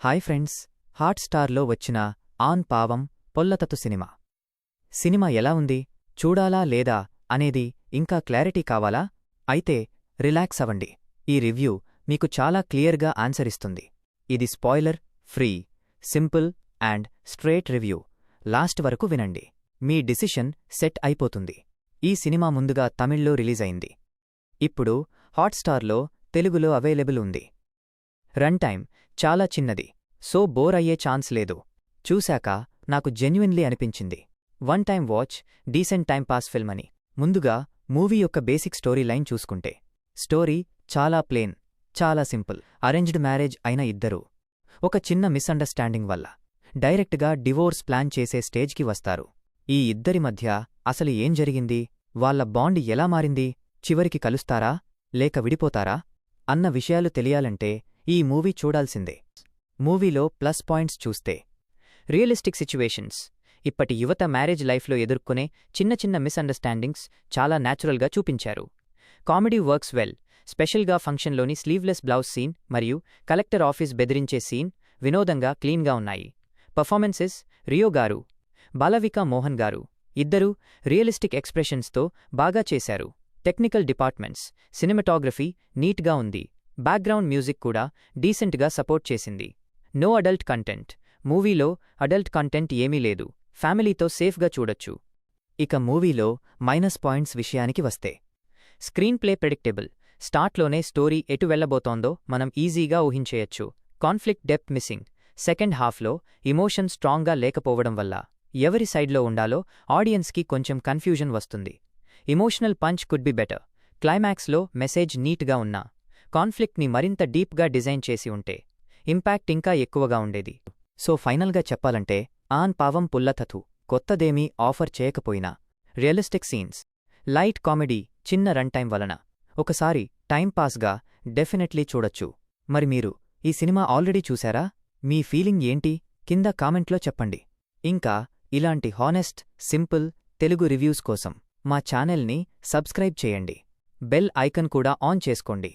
Hi friends, హాట్‌స్టార్‌లో వచ్చిన on పావం పొల్లతతు cinema ఎలా ఉంది, చూడాలా లేదా అనేది ఇంకా క్లారిటీ కావాలా? అయితే రిలాక్స్ అవ్వండి. ఈ రివ్యూ మీకు చాలా క్లియర్గా ఆన్సర్ ఇస్తుంది. ఇది spoiler free, simple and straight review. Last వరకు వినండి, మీ డిసిషన్ సెట్ అయిపోతుంది. ఈ సినిమా ముందుగా తమిళ్లో రిలీజ్ అయింది. ఇప్పుడు హాట్‌స్టార్‌లో తెలుగులో అవైలబుల్ ఉంది. రన్ టైమ్ చాలా చిన్నది, సో బోర్ అయ్యే ఛాన్స్ లేదు. చూశాక నాకు జెన్యుయిన్లీ అనిపించింది. One time watch, decent time pass film అని. ముందుగా మూవీ యొక్క బేసిక్ స్టోరీ లైన్ చూసుకుంటే, స్టోరీ చాలా ప్లేన్, చాలా సింపుల్. అరేంజ్డ్ మ్యారేజ్ అయిన ఇద్దరూ ఒక చిన్న మిస్అండర్స్టాండింగ్ వల్ల డైరెక్ట్గా డివోర్స్ ప్లాన్ చేసే స్టేజ్కి వస్తారు. ఈ ఇద్దరి మధ్య అసలు ఏం జరిగింది, వాళ్ళ బాండ్ ఎలా మారింది, చివరికి కలుస్తారా లేక విడిపోతారా అన్న విషయాలు తెలియాలంటే ఈ మూవీ చూడాల్సిందే. మూవీలో ప్లస్ పాయింట్స్ చూస్తే, రియలిస్టిక్ సిచ్యువేషన్స్, ఇప్పటి యువత మ్యారేజ్ లైఫ్లో ఎదుర్కొనే చిన్న చిన్న మిస్అండర్స్టాండింగ్స్ చాలా న్యాచురల్గా చూపించారు. కామెడీ వర్క్స్ వెల్, స్పెషల్గా ఫంక్షన్లోని స్లీవ్లెస్ బ్లౌజ్ సీన్ మరియు కలెక్టర్ ఆఫీస్ బెదిరించే సీన్ వినోదంగా క్లీన్గా ఉన్నాయి. పర్ఫార్మెన్సెస్, రియో గారు, బాలవికా మోహన్ గారు ఇద్దరూ రియలిస్టిక్ ఎక్స్ప్రెషన్స్తో బాగా చేశారు. టెక్నికల్ డిపార్ట్మెంట్స్, సినిమాటోగ్రఫీ నీట్గా ఉంది. బ్యాక్గ్రౌండ్ మ్యూజిక్ కూడా డీసెంట్గా సపోర్ట్ చేసింది. నో అడల్ట్ కంటెంట్, మూవీలో అడల్ట్ కంటెంట్ ఏమీ లేదు. ఫ్యామిలీతో సేఫ్గా చూడొచ్చు. ఇక మూవీలో మైనస్ పాయింట్స్ విషయానికి వస్తే, స్క్రీన్ ప్లే ప్రెడిక్టబుల్, స్టార్ట్లోనే స్టోరీ ఎటు వెళ్లబోతోందో మనం ఈజీగా ఊహించేయచ్చు. కాన్ఫ్లిక్ట్ డెప్త్ మిస్సింగ్, సెకండ్ హాఫ్లో ఇమోషన్ స్ట్రాంగ్గా లేకపోవడం వల్ల ఎవరి సైడ్లో ఉండాలో ఆడియన్స్కి కొంచెం కన్ఫ్యూజన్ వస్తుంది. Emotional punch could be better. క్లైమాక్స్లో మెసేజ్ నీట్గా ఉన్నా, కాన్ఫ్లిక్ట్ని మరింత డీప్గా డిజైన్ చేసి ఉంటే ఇంపాక్ట్ ఇంకా ఎక్కువగా ఉండేది. సో ఫైనల్గా చెప్పాలంటే, ఆన్ పావం పుల్లతతు కొత్తదేమీ ఆఫర్ చేయకపోయినా, రియలిస్టిక్ సీన్స్, లైట్ కామెడీ, చిన్న రన్ టైం వలన ఒకసారి టైంపాస్గా డెఫినెట్లీ చూడొచ్చు. మరి మీరు ఈ సినిమా ఆల్రెడీ చూశారా? మీ ఫీలింగ్ ఏంటి కింద కామెంట్లో చెప్పండి. ఇంకా ఇలాంటి హానెస్ట్, సింపుల్ తెలుగు రివ్యూస్ కోసం మా ఛానల్ని సబ్స్క్రైబ్ చేయండి. బెల్ ఐకన్ కూడా ఆన్ చేసుకోండి.